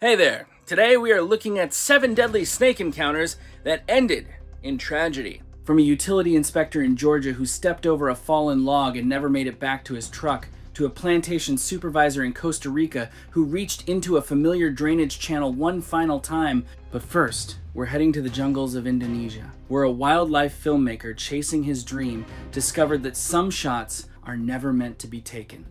Hey there! Today we are looking at 7 deadly snake encounters that ended in tragedy. From a utility inspector in Georgia who stepped over a fallen log and never made it back to his truck, to a plantation supervisor in Costa Rica who reached into a familiar drainage channel one final time. But first, we're heading to the jungles of Indonesia, where a wildlife filmmaker chasing his dream discovered that some shots are never meant to be taken.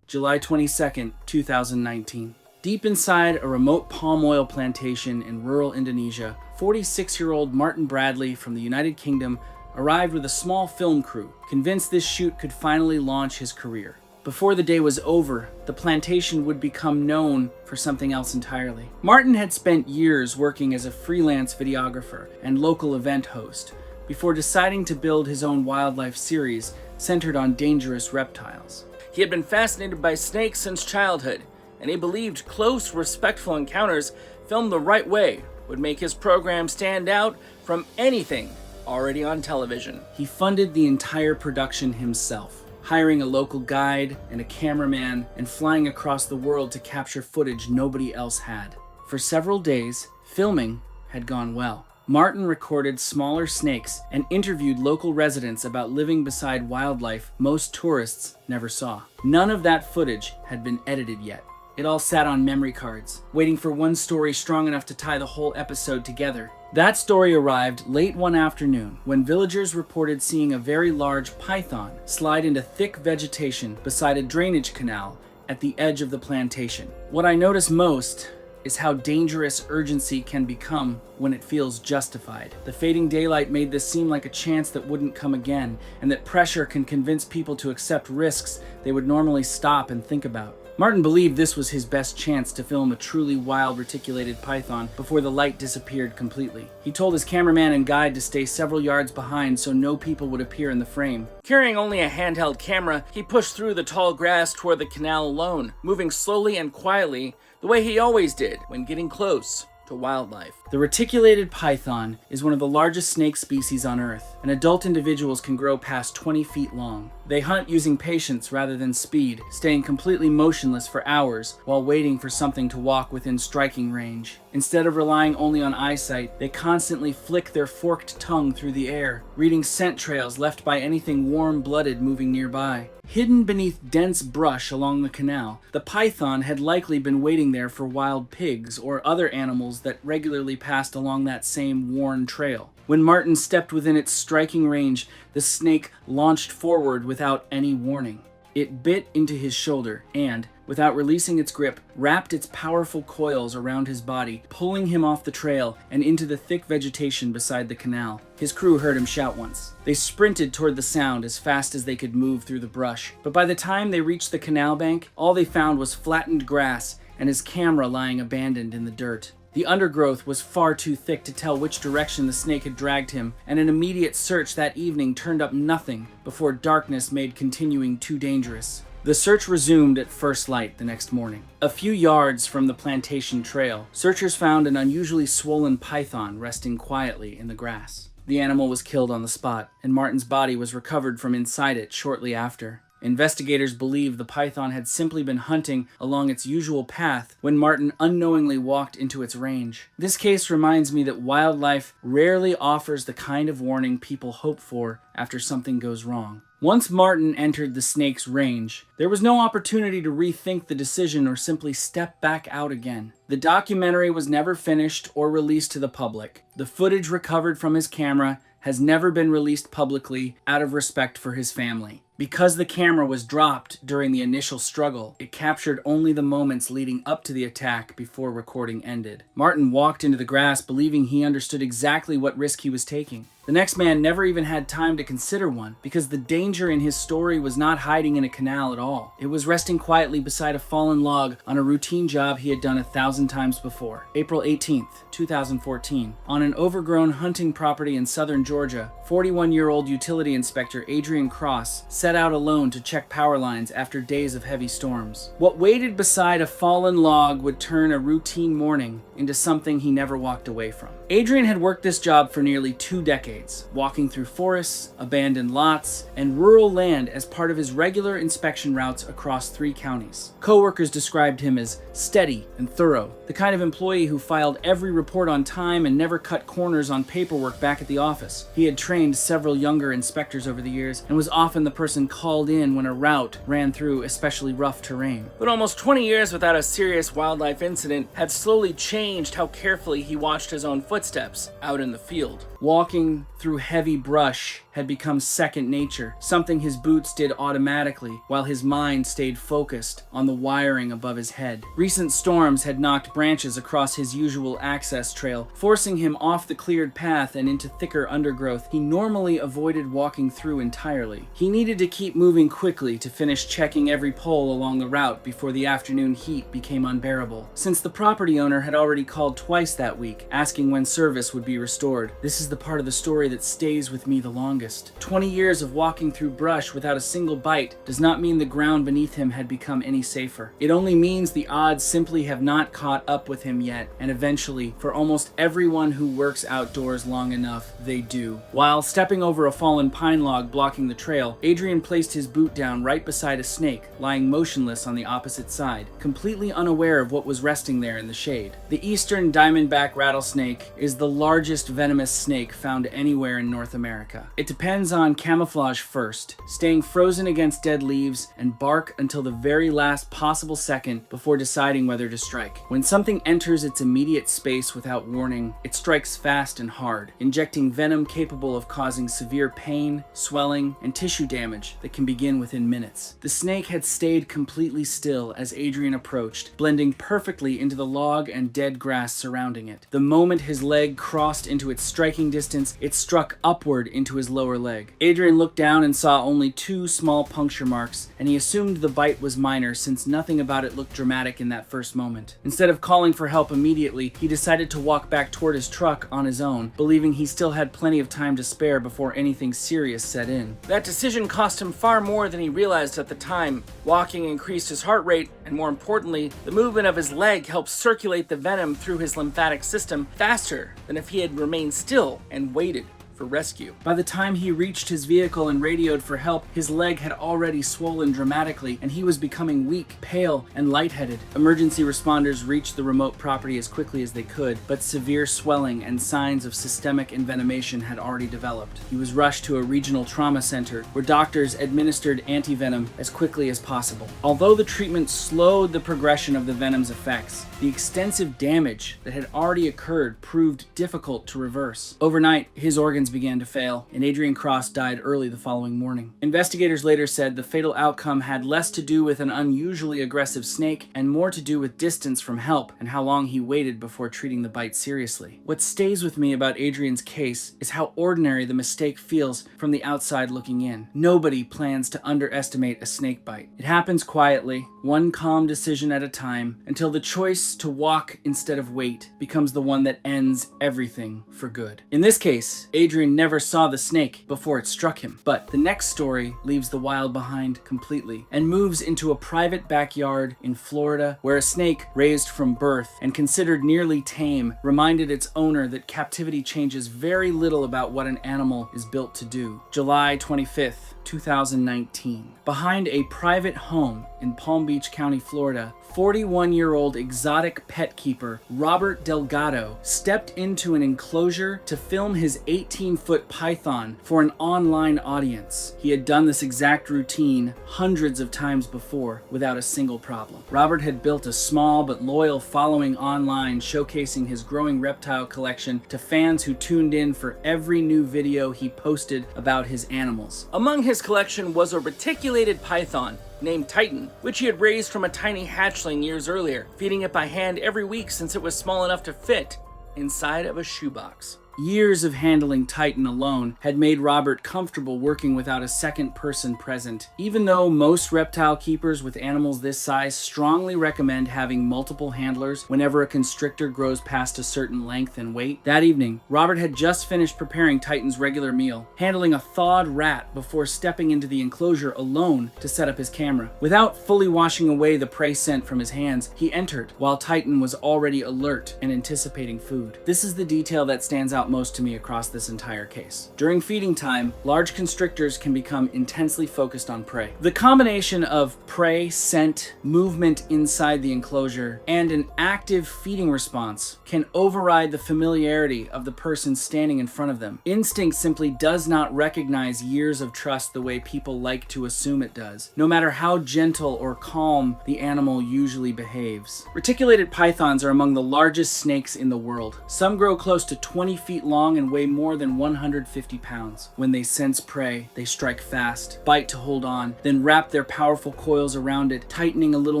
July 22nd, 2019. Deep inside a remote palm oil plantation in rural Indonesia, 46-year-old Martin Bradley from the United Kingdom arrived with a small film crew, convinced this shoot could finally launch his career. Before the day was over, the plantation would become known for something else entirely. Martin had spent years working as a freelance videographer and local event host, before deciding to build his own wildlife series centered on dangerous reptiles. He had been fascinated by snakes since childhood, and he believed close, respectful encounters filmed the right way would make his program stand out from anything already on television. He funded the entire production himself, hiring a local guide and a cameraman and flying across the world to capture footage nobody else had. For several days, filming had gone well. Martin recorded smaller snakes and interviewed local residents about living beside wildlife most tourists never saw. None of that footage had been edited yet. It all sat on memory cards, waiting for one story strong enough to tie the whole episode together. That story arrived late one afternoon when villagers reported seeing a very large python slide into thick vegetation beside a drainage canal at the edge of the plantation. What I noticed most is how dangerous urgency can become when it feels justified. The fading daylight made this seem like a chance that wouldn't come again, and that pressure can convince people to accept risks they would normally stop and think about. Martin believed this was his best chance to film a truly wild reticulated python before the light disappeared completely. He told his cameraman and guide to stay several yards behind so no people would appear in the frame. Carrying only a handheld camera, he pushed through the tall grass toward the canal alone, moving slowly and quietly, the way he always did when getting close to wildlife. The reticulated python is one of the largest snake species on Earth, and adult individuals can grow past 20 feet long. They hunt using patience rather than speed, staying completely motionless for hours while waiting for something to walk within striking range. Instead of relying only on eyesight, they constantly flick their forked tongue through the air, reading scent trails left by anything warm-blooded moving nearby. Hidden beneath dense brush along the canal, the python had likely been waiting there for wild pigs or other animals that regularly passed along that same worn trail. When Martin stepped within its striking range, the snake launched forward without any warning. It bit into his shoulder and, without releasing its grip, wrapped its powerful coils around his body, pulling him off the trail and into the thick vegetation beside the canal. His crew heard him shout once. They sprinted toward the sound as fast as they could move through the brush. But by the time they reached the canal bank, all they found was flattened grass and his camera lying abandoned in the dirt. The undergrowth was far too thick to tell which direction the snake had dragged him, and an immediate search that evening turned up nothing before darkness made continuing too dangerous. The search resumed at first light the next morning. A few yards from the plantation trail, searchers found an unusually swollen python resting quietly in the grass. The animal was killed on the spot, and Martin's body was recovered from inside it shortly after. Investigators believe the python had simply been hunting along its usual path when Martin unknowingly walked into its range. This case reminds me that wildlife rarely offers the kind of warning people hope for after something goes wrong. Once Martin entered the snake's range, there was no opportunity to rethink the decision or simply step back out again. The documentary was never finished or released to the public. The footage recovered from his camera has never been released publicly out of respect for his family. Because the camera was dropped during the initial struggle, it captured only the moments leading up to the attack before recording ended. Martin walked into the grass believing he understood exactly what risk he was taking. The next man never even had time to consider one, because the danger in his story was not hiding in a canal at all. It was resting quietly beside a fallen log on a routine job he had done 1,000 times before. April 18th, 2014. On an overgrown hunting property in southern Georgia, 41-year-old utility inspector Adrian Cross set out alone to check power lines after days of heavy storms. What waited beside a fallen log would turn a routine morning into something he never walked away from. Adrian had worked this job for nearly 2 decades, walking through forests, abandoned lots, and rural land as part of his regular inspection routes across 3 counties. Co-workers described him as steady and thorough, the kind of employee who filed every report on time and never cut corners on paperwork back at the office. He had trained several younger inspectors over the years and was often the person called in when a route ran through especially rough terrain. But almost 20 years without a serious wildlife incident had slowly changed how carefully he watched his own footsteps out in the field. Walking through heavy brush had become second nature, something his boots did automatically, while his mind stayed focused on the wiring above his head. Recent storms had knocked branches across his usual access trail, forcing him off the cleared path and into thicker undergrowth he normally avoided walking through entirely. He needed to keep moving quickly to finish checking every pole along the route before the afternoon heat became unbearable, since the property owner had already called twice that week, asking when service would be restored. This is the part of the story that stays with me the longest. 20 years of walking through brush without a single bite does not mean the ground beneath him had become any safer. It only means the odds simply have not caught up with him yet, and eventually, for almost everyone who works outdoors long enough, they do. While stepping over a fallen pine log blocking the trail, Adrian placed his boot down right beside a snake, lying motionless on the opposite side, completely unaware of what was resting there in the shade. The eastern diamondback rattlesnake is the largest venomous snake found anywhere in North America. It depends on camouflage first, staying frozen against dead leaves and bark until the very last possible second before deciding whether to strike. When something enters its immediate space without warning, it strikes fast and hard, injecting venom capable of causing severe pain, swelling, and tissue damage that can begin within minutes. The snake had stayed completely still as Adrian approached, blending perfectly into the log and dead grass surrounding it. The moment his leg crossed into its striking distance, it struck upward into his lower leg. Adrian looked down and saw only 2 small puncture marks, and he assumed the bite was minor since nothing about it looked dramatic in that first moment. Instead of calling for help immediately, he decided to walk back toward his truck on his own, believing he still had plenty of time to spare before anything serious set in. That decision cost him far more than he realized at the time. Walking increased his heart rate, and more importantly, the movement of his leg helped circulate the venom through his lymphatic system faster than if he had remained still and waited for rescue. By the time he reached his vehicle and radioed for help, his leg had already swollen dramatically, and he was becoming weak, pale, and lightheaded. Emergency responders reached the remote property as quickly as they could, but severe swelling and signs of systemic envenomation had already developed. He was rushed to a regional trauma center, where doctors administered antivenom as quickly as possible. Although the treatment slowed the progression of the venom's effects, the extensive damage that had already occurred proved difficult to reverse. Overnight, his organs began to fail, and Adrian Cross died early the following morning. Investigators later said the fatal outcome had less to do with an unusually aggressive snake and more to do with distance from help and how long he waited before treating the bite seriously. What stays with me about Adrian's case is how ordinary the mistake feels from the outside looking in. Nobody plans to underestimate a snake bite. It happens quietly, one calm decision at a time, until the choice to walk instead of wait becomes the one that ends everything for good. In this case, Adrian never saw the snake before it struck him, but the next story leaves the wild behind completely and moves into a private backyard in Florida where a snake raised from birth and considered nearly tame reminded its owner that captivity changes very little about what an animal is built to do. July 25th, 2019. Behind a private home in Palm Beach County, Florida, 41-year-old exotic pet keeper Robert Delgado stepped into an enclosure to film his 18-foot python for an online audience. He had done this exact routine hundreds of times before without a single problem. Robert had built a small but loyal following online, showcasing his growing reptile collection to fans who tuned in for every new video he posted about his animals. Among his collection was a reticulated python named Titan, which he had raised from a tiny hatchling years earlier, feeding it by hand every week since it was small enough to fit inside of a shoebox. Years of handling Titan alone had made Robert comfortable working without a second person present, even though most reptile keepers with animals this size strongly recommend having multiple handlers whenever a constrictor grows past a certain length and weight. That evening, Robert had just finished preparing Titan's regular meal, handling a thawed rat before stepping into the enclosure alone to set up his camera. Without fully washing away the prey scent from his hands, he entered while Titan was already alert and anticipating food. This is the detail that stands out most to me across this entire case. During feeding time, large constrictors can become intensely focused on prey. The combination of prey, scent, movement inside the enclosure, and an active feeding response can override the familiarity of the person standing in front of them. Instinct simply does not recognize years of trust the way people like to assume it does, no matter how gentle or calm the animal usually behaves. Reticulated pythons are among the largest snakes in the world. Some grow close to 20 feet long and weigh more than 150 pounds. When they sense prey, they strike fast, bite to hold on, then wrap their powerful coils around it, tightening a little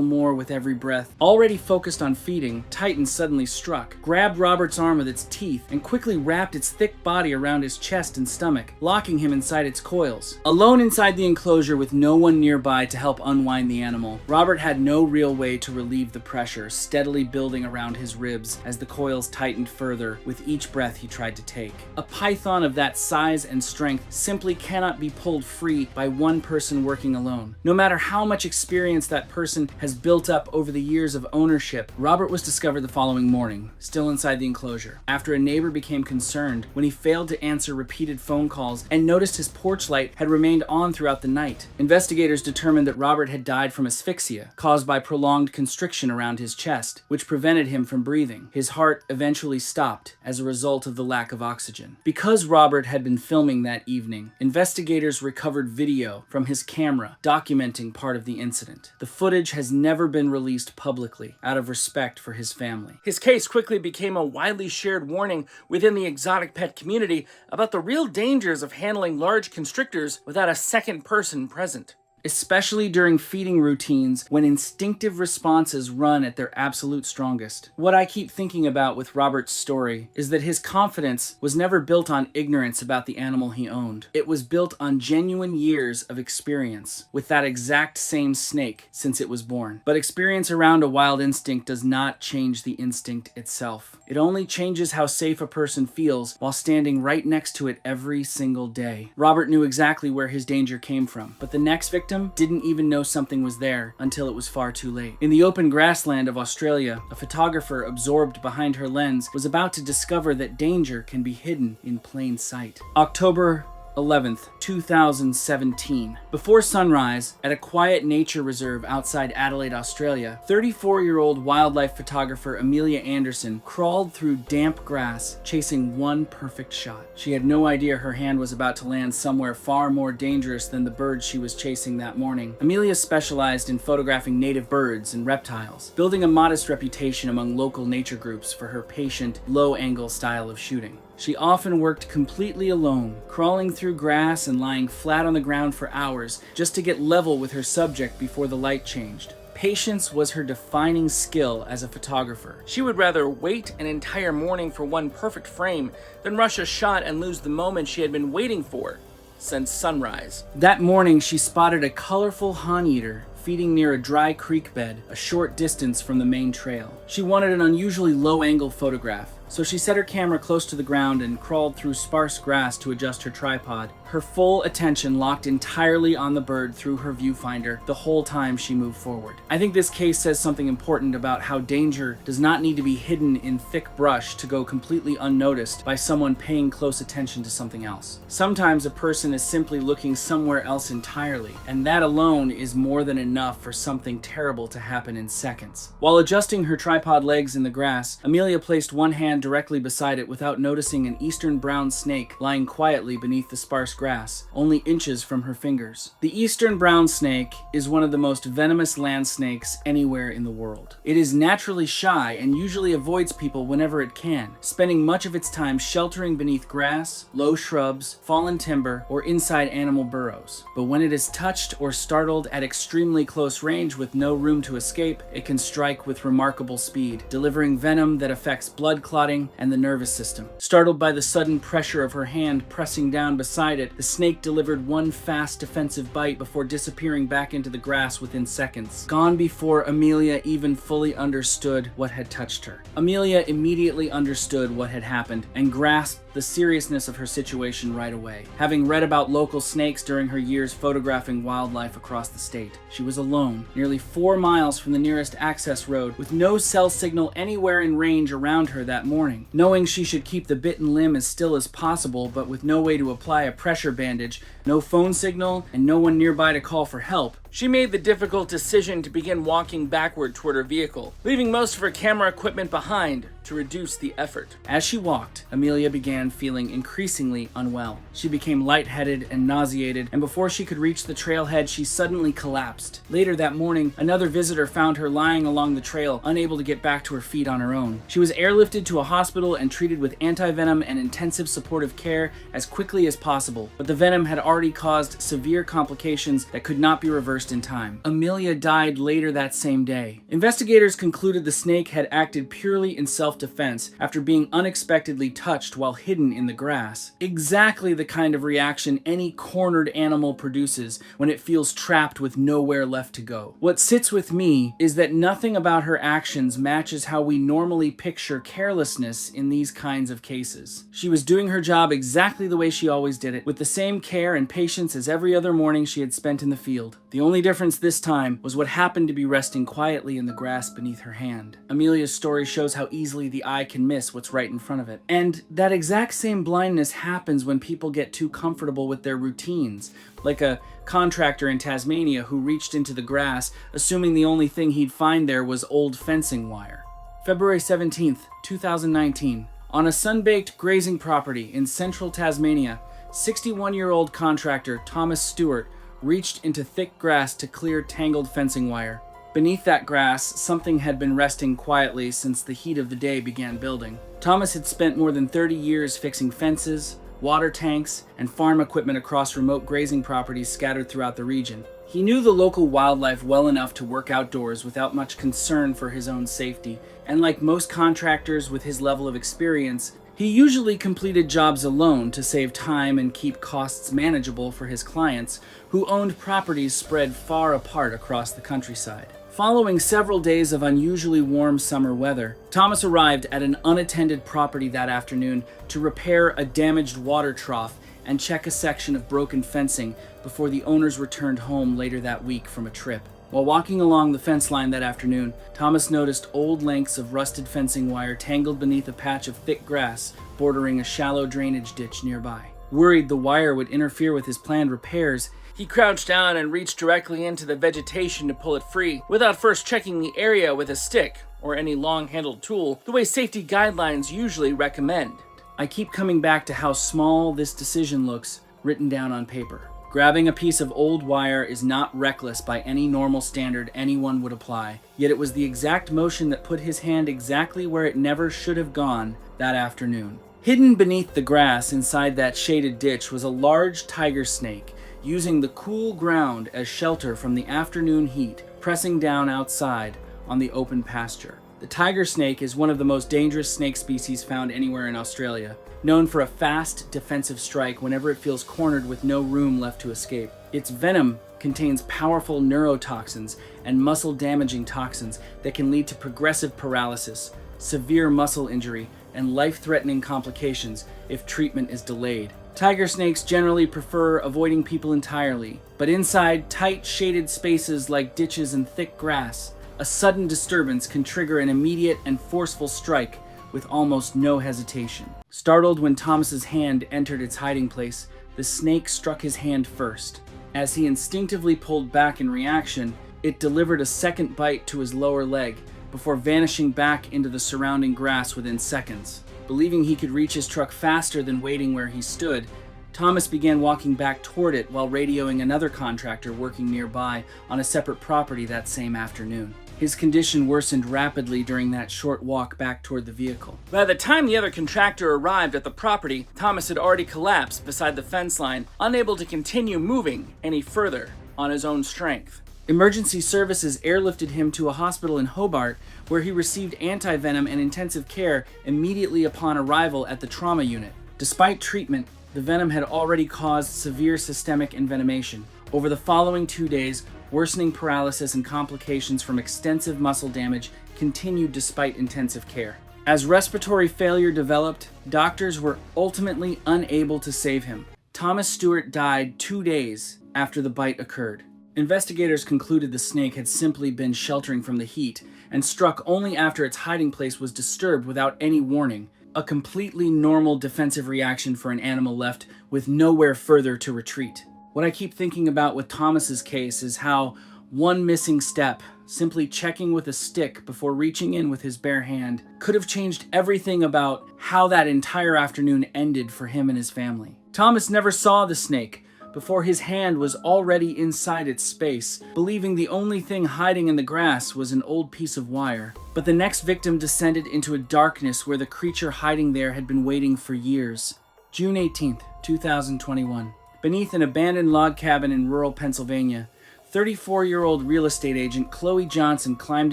more with every breath. Already focused on feeding, Titan suddenly struck, grabbed Robert's arm with its teeth, and quickly wrapped its thick body around his chest and stomach, locking him inside its coils. Alone inside the enclosure with no one nearby to help unwind the animal, Robert had no real way to relieve the pressure steadily building around his ribs as the coils tightened further with each breath he tried to take. A python of that size and strength simply cannot be pulled free by one person working alone. No matter how much experience that person has built up over the years of ownership, Robert was discovered the following morning, still inside the enclosure, after a neighbor became concerned when he failed to answer repeated phone calls and noticed his porch light had remained on throughout the night. Investigators determined that Robert had died from asphyxia, caused by prolonged constriction around his chest, which prevented him from breathing. His heart eventually stopped as a result of the lack of oxygen. Because Robert had been filming that evening, investigators recovered video from his camera documenting part of the incident. The footage has never been released publicly out of respect for his family. His case quickly became a widely shared warning within the exotic pet community about the real dangers of handling large constrictors without a second person present, especially during feeding routines when instinctive responses run at their absolute strongest. What I keep thinking about with Robert's story is that his confidence was never built on ignorance about the animal he owned. It was built on genuine years of experience with that exact same snake since it was born. But experience around a wild instinct does not change the instinct itself. It only changes how safe a person feels while standing right next to it every single day. Robert knew exactly where his danger came from, but the next victim didn't even know something was there until it was far too late. In the open grassland of Australia, a photographer absorbed behind her lens was about to discover that danger can be hidden in plain sight. October 11th, 2017. Before sunrise, at a quiet nature reserve outside Adelaide, Australia, 34-year-old wildlife photographer Amelia Anderson crawled through damp grass, chasing one perfect shot. She had no idea her hand was about to land somewhere far more dangerous than the birds she was chasing that morning. Amelia specialized in photographing native birds and reptiles, building a modest reputation among local nature groups for her patient, low-angle style of shooting. She often worked completely alone, crawling through grass and lying flat on the ground for hours just to get level with her subject before the light changed. Patience was her defining skill as a photographer. She would rather wait an entire morning for one perfect frame than rush a shot and lose the moment she had been waiting for since sunrise. That morning, she spotted a colorful honeyeater feeding near a dry creek bed a short distance from the main trail. She wanted an unusually low-angle photograph, so she set her camera close to the ground and crawled through sparse grass to adjust her tripod, her full attention locked entirely on the bird through her viewfinder the whole time she moved forward. I think this case says something important about how danger does not need to be hidden in thick brush to go completely unnoticed by someone paying close attention to something else. Sometimes a person is simply looking somewhere else entirely, and that alone is more than enough for something terrible to happen in seconds. While adjusting her tripod legs in the grass, Amelia placed one hand directly beside it without noticing an eastern brown snake lying quietly beneath the sparse grass, only inches from her fingers. The eastern brown snake is one of the most venomous land snakes anywhere in the world. It is naturally shy and usually avoids people whenever it can, spending much of its time sheltering beneath grass, low shrubs, fallen timber, or inside animal burrows. But when it is touched or startled at extremely close range with no room to escape, it can strike with remarkable speed, delivering venom that affects blood clotting clotting, and the nervous system. Startled by the sudden pressure of her hand pressing down beside it, the snake delivered one fast defensive bite before disappearing back into the grass within seconds, gone before Amelia even fully understood what had touched her. Amelia immediately understood what had happened and grasped the seriousness of her situation right away. Having read about local snakes during her years photographing wildlife across the state, she was alone, nearly 4 miles from the nearest access road, with no cell signal anywhere in range around her that morning. Knowing she should keep the bitten limb as still as possible, but with no way to apply a pressure bandage, no phone signal, and no one nearby to call for help, she made the difficult decision to begin walking backward toward her vehicle, leaving most of her camera equipment behind to reduce the effort. As she walked, Amelia began feeling increasingly unwell. She became lightheaded and nauseated, and before she could reach the trailhead, she suddenly collapsed. Later that morning, another visitor found her lying along the trail, unable to get back to her feet on her own. She was airlifted to a hospital and treated with anti-venom and intensive supportive care as quickly as possible, but the venom had already caused severe complications that could not be reversed in time. Amelia died later that same day. Investigators concluded the snake had acted purely in self-defense after being unexpectedly touched while hidden in the grass. Exactly the kind of reaction any cornered animal produces when it feels trapped with nowhere left to go. What sits with me is that nothing about her actions matches how we normally picture carelessness in these kinds of cases. She was doing her job exactly the way she always did it, with the same care and patience as every other morning she had spent in the field. The only difference this time was what happened to be resting quietly in the grass beneath her hand. Amelia's story shows how easily the eye can miss what's right in front of it. And that exact same blindness happens when people get too comfortable with their routines, like a contractor in Tasmania who reached into the grass, assuming the only thing he'd find there was old fencing wire. February 17th, 2019. On a sun-baked grazing property in central Tasmania, 61-year-old contractor Thomas Stewart reached into thick grass to clear tangled fencing wire. Beneath that grass, something had been resting quietly since the heat of the day began building. Thomas had spent more than 30 years fixing fences, water tanks, and farm equipment across remote grazing properties scattered throughout the region. He knew the local wildlife well enough to work outdoors without much concern for his own safety, and like most contractors with his level of experience, he usually completed jobs alone to save time and keep costs manageable for his clients, who owned properties spread far apart across the countryside. Following several days of unusually warm summer weather, Thomas arrived at an unattended property that afternoon to repair a damaged water trough and check a section of broken fencing before the owners returned home later that week from a trip. While walking along the fence line that afternoon, Thomas noticed old lengths of rusted fencing wire tangled beneath a patch of thick grass bordering a shallow drainage ditch nearby. Worried the wire would interfere with his planned repairs, he crouched down and reached directly into the vegetation to pull it free, without first checking the area with a stick or any long-handled tool, the way safety guidelines usually recommend. I keep coming back to how small this decision looks written down on paper. Grabbing a piece of old wire is not reckless by any normal standard anyone would apply, yet it was the exact motion that put his hand exactly where it never should have gone that afternoon. Hidden beneath the grass inside that shaded ditch was a large tiger snake, using the cool ground as shelter from the afternoon heat, pressing down outside on the open pasture. The tiger snake is one of the most dangerous snake species found anywhere in Australia, known for a fast, defensive strike whenever it feels cornered with no room left to escape. Its venom contains powerful neurotoxins and muscle-damaging toxins that can lead to progressive paralysis, severe muscle injury, and life-threatening complications if treatment is delayed. Tiger snakes generally prefer avoiding people entirely, but inside tight, shaded spaces like ditches and thick grass, a sudden disturbance can trigger an immediate and forceful strike with almost no hesitation. Startled when Thomas's hand entered its hiding place, the snake struck his hand first. As he instinctively pulled back in reaction, it delivered a second bite to his lower leg before vanishing back into the surrounding grass within seconds. Believing he could reach his truck faster than waiting where he stood, Thomas began walking back toward it while radioing another contractor working nearby on a separate property that same afternoon. His condition worsened rapidly during that short walk back toward the vehicle. By the time the other contractor arrived at the property, Thomas had already collapsed beside the fence line, unable to continue moving any further on his own strength. Emergency services airlifted him to a hospital in Hobart, where he received anti-venom and intensive care immediately upon arrival at the trauma unit. Despite treatment, the venom had already caused severe systemic envenomation. Over the following 2 days, worsening paralysis and complications from extensive muscle damage continued despite intensive care. As respiratory failure developed, doctors were ultimately unable to save him. Thomas Stewart died 2 days after the bite occurred. Investigators concluded the snake had simply been sheltering from the heat and struck only after its hiding place was disturbed without any warning, a completely normal defensive reaction for an animal left with nowhere further to retreat. What I keep thinking about with Thomas's case is how one missing step, simply checking with a stick before reaching in with his bare hand, could have changed everything about how that entire afternoon ended for him and his family. Thomas never saw the snake before his hand was already inside its space, believing the only thing hiding in the grass was an old piece of wire. But the next victim descended into a darkness where the creature hiding there had been waiting for years. June 18th, 2021. Beneath an abandoned log cabin in rural Pennsylvania, 34-year-old real estate agent Chloe Johnson climbed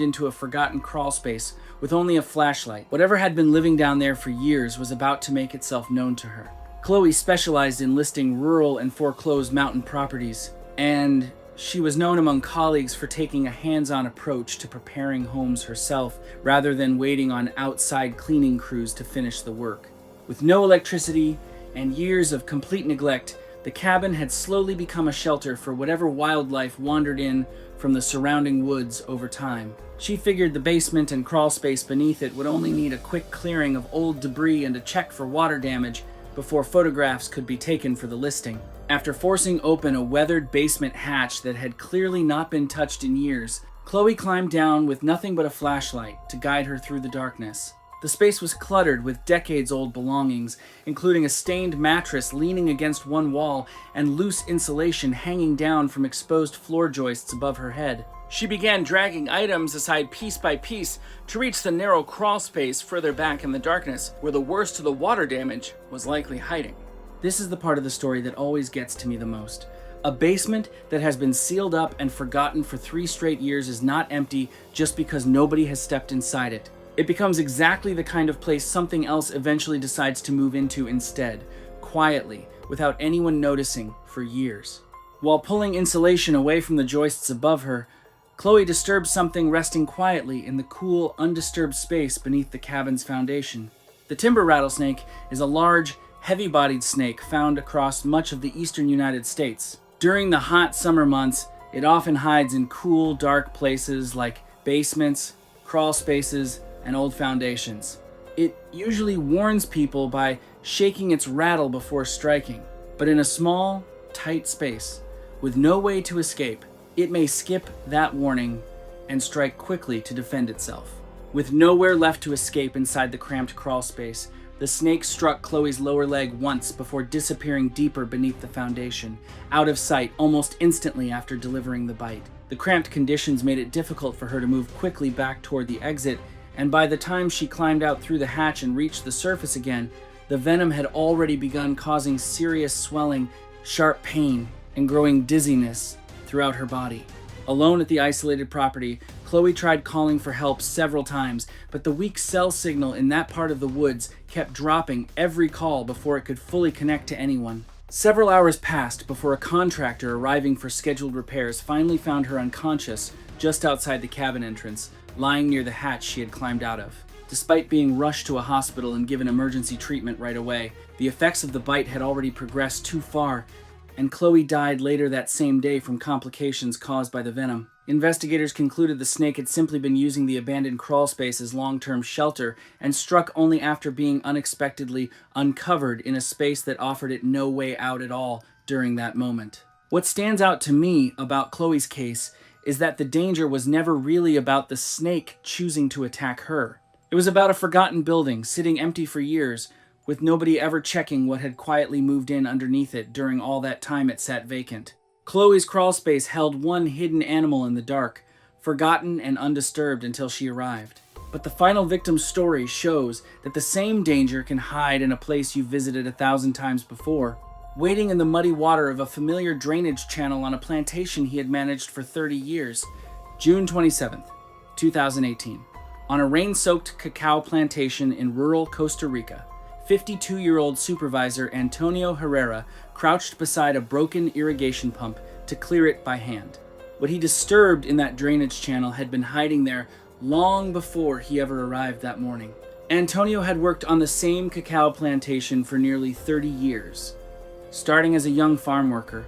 into a forgotten crawl space with only a flashlight. Whatever had been living down there for years was about to make itself known to her. Chloe specialized in listing rural and foreclosed mountain properties, and she was known among colleagues for taking a hands-on approach to preparing homes herself rather than waiting on outside cleaning crews to finish the work. With no electricity and years of complete neglect, the cabin had slowly become a shelter for whatever wildlife wandered in from the surrounding woods over time. She figured the basement and crawl space beneath it would only need a quick clearing of old debris and a check for water damage before photographs could be taken for the listing. After forcing open a weathered basement hatch that had clearly not been touched in years, Chloe climbed down with nothing but a flashlight to guide her through the darkness. The space was cluttered with decades-old belongings, including a stained mattress leaning against one wall and loose insulation hanging down from exposed floor joists above her head. She began dragging items aside piece by piece to reach the narrow crawl space further back in the darkness, where the worst of the water damage was likely hiding. This is the part of the story that always gets to me the most. A basement that has been sealed up and forgotten for 3 straight years is not empty just because nobody has stepped inside it. It becomes exactly the kind of place something else eventually decides to move into instead, quietly, without anyone noticing, for years. While pulling insulation away from the joists above her, Chloe disturbed something resting quietly in the cool, undisturbed space beneath the cabin's foundation. The timber rattlesnake is a large, heavy-bodied snake found across much of the eastern United States. During the hot summer months, it often hides in cool, dark places like basements, crawl spaces, and old foundations. It usually warns people by shaking its rattle before striking, but in a small, tight space, with no way to escape, it may skip that warning and strike quickly to defend itself. With nowhere left to escape inside the cramped crawl space, the snake struck Chloe's lower leg once before disappearing deeper beneath the foundation, out of sight almost instantly after delivering the bite. The cramped conditions made it difficult for her to move quickly back toward the exit, and by the time she climbed out through the hatch and reached the surface again, the venom had already begun causing serious swelling, sharp pain, and growing dizziness throughout her body. Alone at the isolated property, Chloe tried calling for help several times, but the weak cell signal in that part of the woods kept dropping every call before it could fully connect to anyone. Several hours passed before a contractor arriving for scheduled repairs finally found her unconscious just outside the cabin entrance, lying near the hatch she had climbed out of. Despite being rushed to a hospital and given emergency treatment right away, the effects of the bite had already progressed too far, and Chloe died later that same day from complications caused by the venom. Investigators concluded the snake had simply been using the abandoned crawl space as long-term shelter and struck only after being unexpectedly uncovered in a space that offered it no way out at all during that moment. What stands out to me about Chloe's case is that the danger was never really about the snake choosing to attack her. It was about a forgotten building sitting empty for years, with nobody ever checking what had quietly moved in underneath it during all that time it sat vacant. Chloe's crawl space held one hidden animal in the dark, forgotten and undisturbed until she arrived. But the final victim's story shows that the same danger can hide in a place you've visited 1,000 times before. wading in the muddy water of a familiar drainage channel on a plantation he had managed for 30 years. June 27th, 2018. On a rain-soaked cacao plantation in rural Costa Rica, 52-year-old supervisor Antonio Herrera crouched beside a broken irrigation pump to clear it by hand. What he disturbed in that drainage channel had been hiding there long before he ever arrived that morning. Antonio had worked on the same cacao plantation for nearly 30 years. Starting as a young farm worker,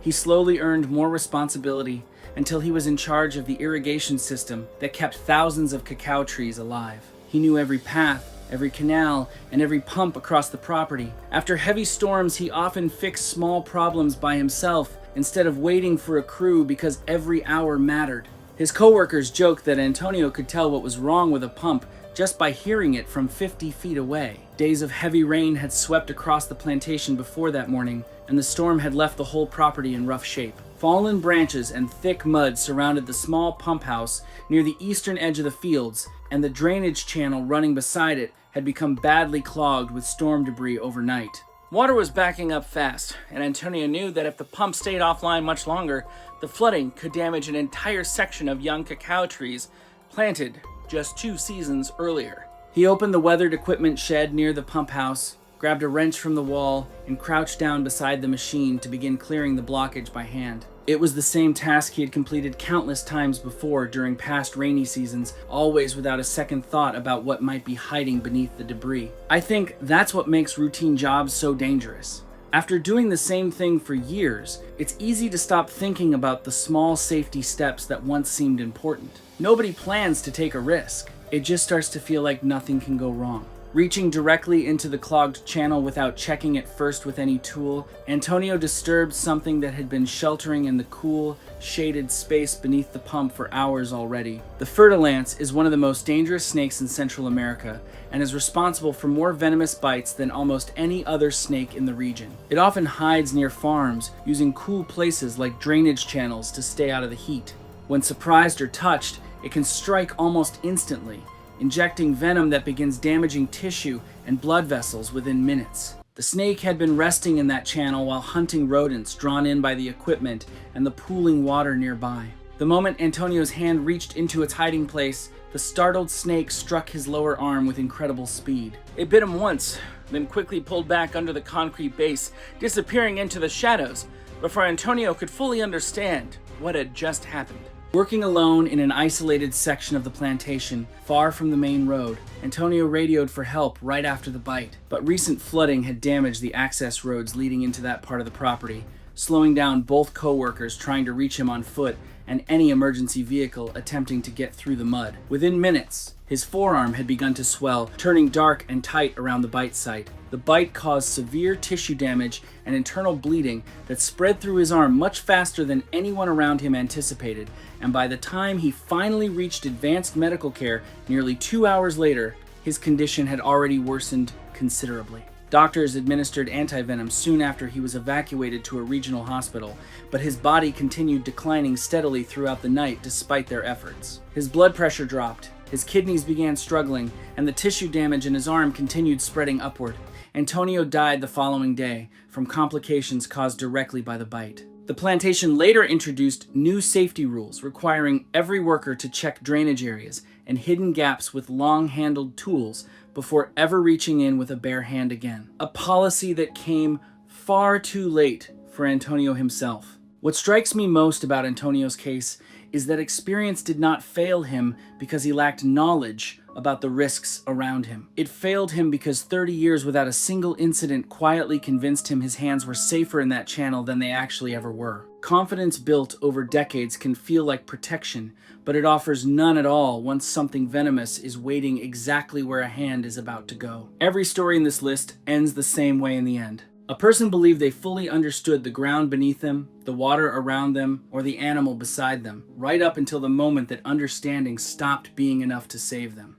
he slowly earned more responsibility until he was in charge of the irrigation system that kept thousands of cacao trees alive. He knew every path, every canal, and every pump across the property. After heavy storms, he often fixed small problems by himself instead of waiting for a crew because every hour mattered. His co-workers joked that Antonio could tell what was wrong with a pump just by hearing it from 50 feet away. Days of heavy rain had swept across the plantation before that morning, and the storm had left the whole property in rough shape. Fallen branches and thick mud surrounded the small pump house near the eastern edge of the fields, and the drainage channel running beside it had become badly clogged with storm debris overnight. Water was backing up fast, and Antonio knew that if the pump stayed offline much longer, the flooding could damage an entire section of young cacao trees planted just 2 seasons earlier. He opened the weathered equipment shed near the pump house, grabbed a wrench from the wall, and crouched down beside the machine to begin clearing the blockage by hand. It was the same task he had completed countless times before during past rainy seasons, always without a second thought about what might be hiding beneath the debris. I think that's what makes routine jobs so dangerous. After doing the same thing for years, it's easy to stop thinking about the small safety steps that once seemed important. Nobody plans to take a risk. It just starts to feel like nothing can go wrong. Reaching directly into the clogged channel without checking it first with any tool, Antonio disturbed something that had been sheltering in the cool, shaded space beneath the pump for hours already. The fertilance is one of the most dangerous snakes in Central America and is responsible for more venomous bites than almost any other snake in the region. It often hides near farms, using cool places like drainage channels to stay out of the heat. When surprised or touched, it can strike almost instantly, injecting venom that begins damaging tissue and blood vessels within minutes. The snake had been resting in that channel while hunting rodents drawn in by the equipment and the pooling water nearby. The moment Antonio's hand reached into its hiding place, the startled snake struck his lower arm with incredible speed. It bit him once, then quickly pulled back under the concrete base, disappearing into the shadows, before Antonio could fully understand what had just happened. Working alone in an isolated section of the plantation, far from the main road, Antonio radioed for help right after the bite. But recent flooding had damaged the access roads leading into that part of the property, slowing down both co-workers trying to reach him on foot and any emergency vehicle attempting to get through the mud. Within minutes, his forearm had begun to swell, turning dark and tight around the bite site. The bite caused severe tissue damage and internal bleeding that spread through his arm much faster than anyone around him anticipated, and by the time he finally reached advanced medical care nearly 2 hours later, his condition had already worsened considerably. Doctors administered antivenom soon after he was evacuated to a regional hospital, but his body continued declining steadily throughout the night despite their efforts. His blood pressure dropped, his kidneys began struggling, and the tissue damage in his arm continued spreading upward. Antonio died the following day from complications caused directly by the bite. The plantation later introduced new safety rules requiring every worker to check drainage areas and hidden gaps with long-handled tools before ever reaching in with a bare hand again. A policy that came far too late for Antonio himself. What strikes me most about Antonio's case is that experience did not fail him because he lacked knowledge about the risks around him. It failed him because 30 years without a single incident quietly convinced him his hands were safer in that channel than they actually ever were. Confidence built over decades can feel like protection, but it offers none at all once something venomous is waiting exactly where a hand is about to go. Every story in this list ends the same way in the end. A person believed they fully understood the ground beneath them, the water around them, or the animal beside them, right up until the moment that understanding stopped being enough to save them.